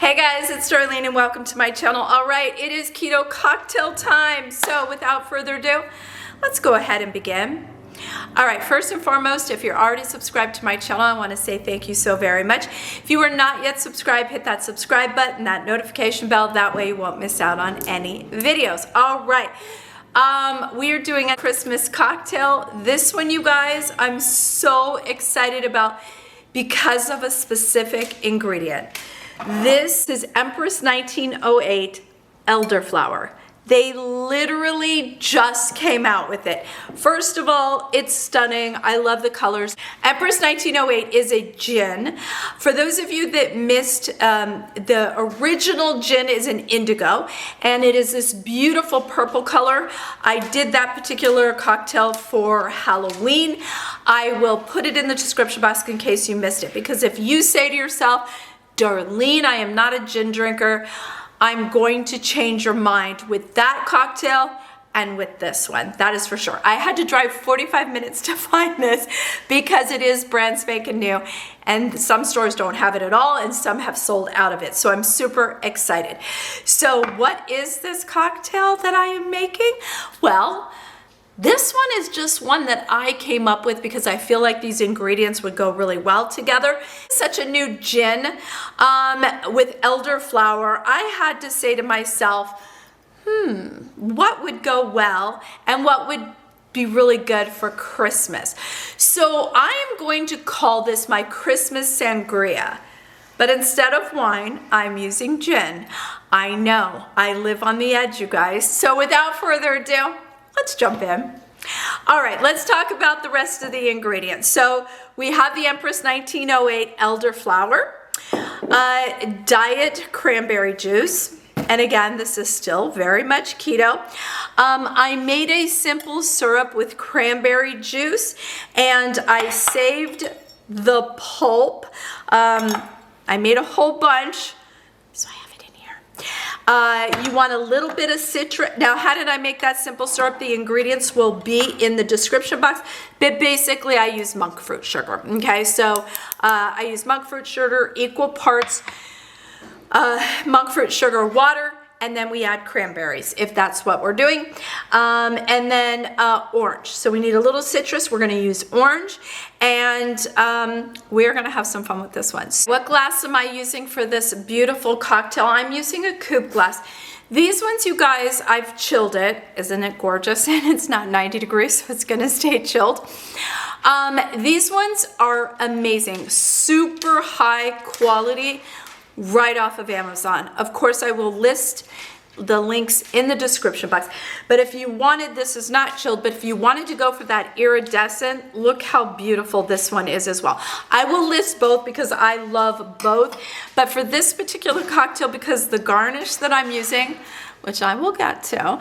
Hey guys, it's Darlene and welcome to my channel. All right, it is keto cocktail time. So without further ado, let's go ahead and begin. All right, first and foremost, if you're already subscribed to my channel, I want to say thank you so very much. If you are not yet subscribed, hit that subscribe button, that notification bell. That way you won't miss out on any videos. All right. We are doing a Christmas cocktail. This one, you guys, I'm so excited about because of a specific ingredient. This is Empress 1908 Elderflower. They literally just came out with it. First of all, it's stunning. I love the colors. Empress 1908 is a gin. For those of you that missed, the original gin is an indigo, and it is this beautiful purple color. I did that particular cocktail for Halloween. I will put it in the description box in case you missed it, because if you say to yourself, Darlene, I am not a gin drinker, I'm going to change your mind with that cocktail and with this one. That is for sure. I had to drive 45 minutes to find this because it is brand spanking new, and some stores don't have it at all and some have sold out of it. So I'm super excited. So what is this cocktail that I am making? Well, this one is just one that I came up with because I feel like these ingredients would go really well together. Such a new gin with elderflower. I had to say to myself, what would go well and what would be really good for Christmas? So I am going to call this my Christmas Sangria. But instead of wine, I'm using gin. I know, I live on the edge, you guys. So without further ado, let's jump in. All right, let's talk about the rest of the ingredients. So we have the Empress 1908 Elderflower, diet cranberry juice, and again, this is still very much keto. I made a simple syrup with cranberry juice, and I saved the pulp. I made a whole bunch, so I have it in here. You want a little bit of citrus. Now, how did I make that simple syrup? The ingredients will be in the description box, but basically I use monk fruit sugar. Okay, so I use monk fruit sugar, equal parts monk fruit sugar, water, and then we add cranberries if that's what we're doing. And then orange. So we need a little citrus. We're going to use orange, and we're going to have some fun with this one. So what glass am I using for this beautiful cocktail? I'm using a coupe glass. These ones, you guys, I've chilled it. Isn't it gorgeous? And it's not 90 degrees, so it's going to stay chilled. These ones are amazing. Super high quality, right off of Amazon. Of course, I will list the links in the description box. But if you wanted, this is not chilled, but if you wanted to go for that iridescent, look how beautiful this one is as well. I will list both because I love both. But for this particular cocktail, because the garnish that I'm using, which I will get to,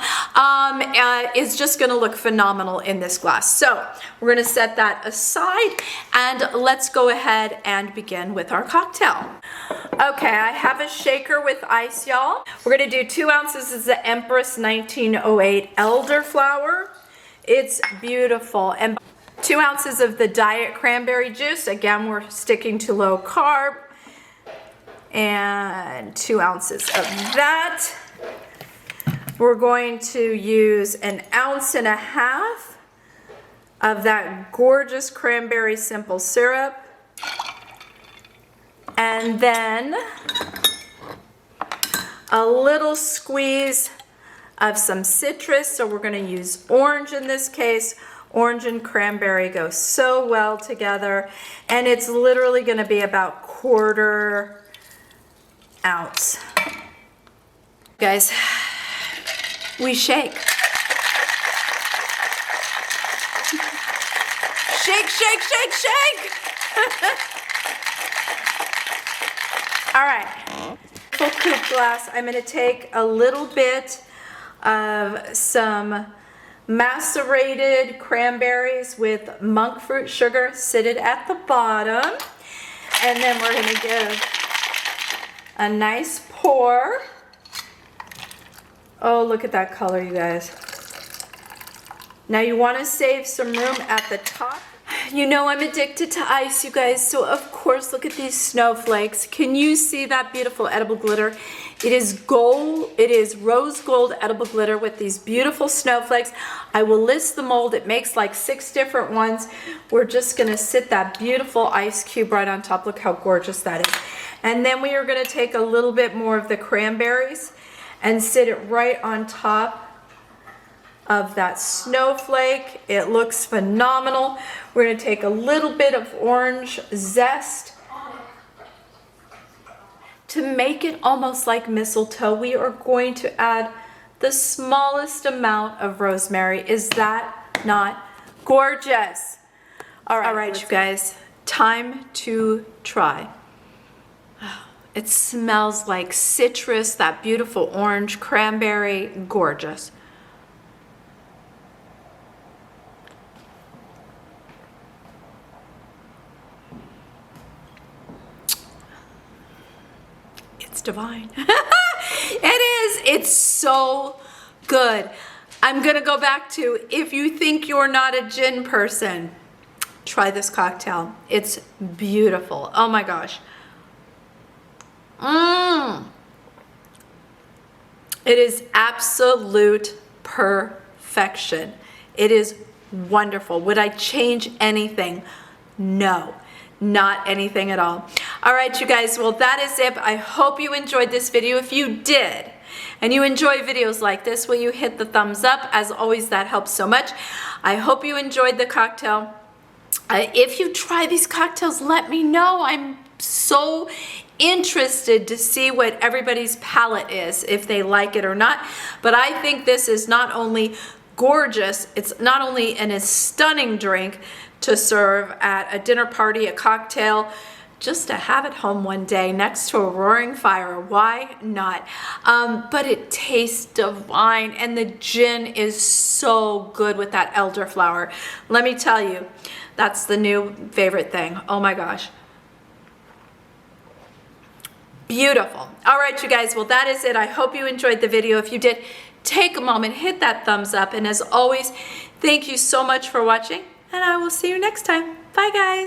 is just gonna look phenomenal in this glass. So we're gonna set that aside and let's go ahead and begin with our cocktail. Okay, I have a shaker with ice, y'all. We're gonna do 2 ounces of the Empress 1908 Elderflower. It's beautiful. And 2 ounces of the diet cranberry juice. Again, we're sticking to low carb. And 2 ounces of that. We're going to use 1.5 ounces of that gorgeous cranberry simple syrup. And then a little squeeze of some citrus. So we're going to use orange in this case. Orange and cranberry go so well together. And it's literally going to be about 1/4 ounce. Guys, we shake. Shake, shake, shake, shake. All right, full coupe glass. I'm gonna take a little bit of some macerated cranberries with monk fruit sugar, sit it at the bottom. And then we're gonna give a nice pour. Oh, look at that color, you guys. Now you want to save some room at the top. You know I'm addicted to ice, you guys, so of course look at these snowflakes. Can you see that beautiful edible glitter? It is gold, it is rose gold edible glitter with these beautiful snowflakes. I will list the mold. It makes like 6 different ones. We're just gonna sit that beautiful ice cube right on top. Look how gorgeous that is. And then we are gonna take a little bit more of the cranberries and sit it right on top of that snowflake. It looks phenomenal. We're going to take a little bit of orange zest to make it almost like mistletoe. We are going to add the smallest amount of rosemary. Is that not gorgeous? All right, you guys, time to try. It smells like citrus, that beautiful orange, cranberry, gorgeous. It's divine. It is. It's so good. I'm going to go back to, if you think you're not a gin person, try this cocktail. It's beautiful. Oh my gosh. It is absolute perfection. It is wonderful. Would I change anything? No, not anything at all. All right, you guys, well, that is it. I hope you enjoyed this video. If you did, and you enjoy videos like this, will you hit the thumbs up? As always, that helps so much. I hope you enjoyed the cocktail. If you try these cocktails, let me know. I'm so interested to see what everybody's palate is, if they like it or not. But I think this is not only gorgeous, it's not only a stunning drink to serve at a dinner party, a cocktail, just to have at home one day next to a roaring fire. Why not? But it tastes divine, and the gin is so good with that elderflower. Let me tell you, that's the new favorite thing. Oh my gosh. Beautiful. All right, you guys, well, that is it. I hope you enjoyed the video. If you did, take a moment, hit that thumbs up, and as always, thank you so much for watching, and I will see you next time. Bye, guys.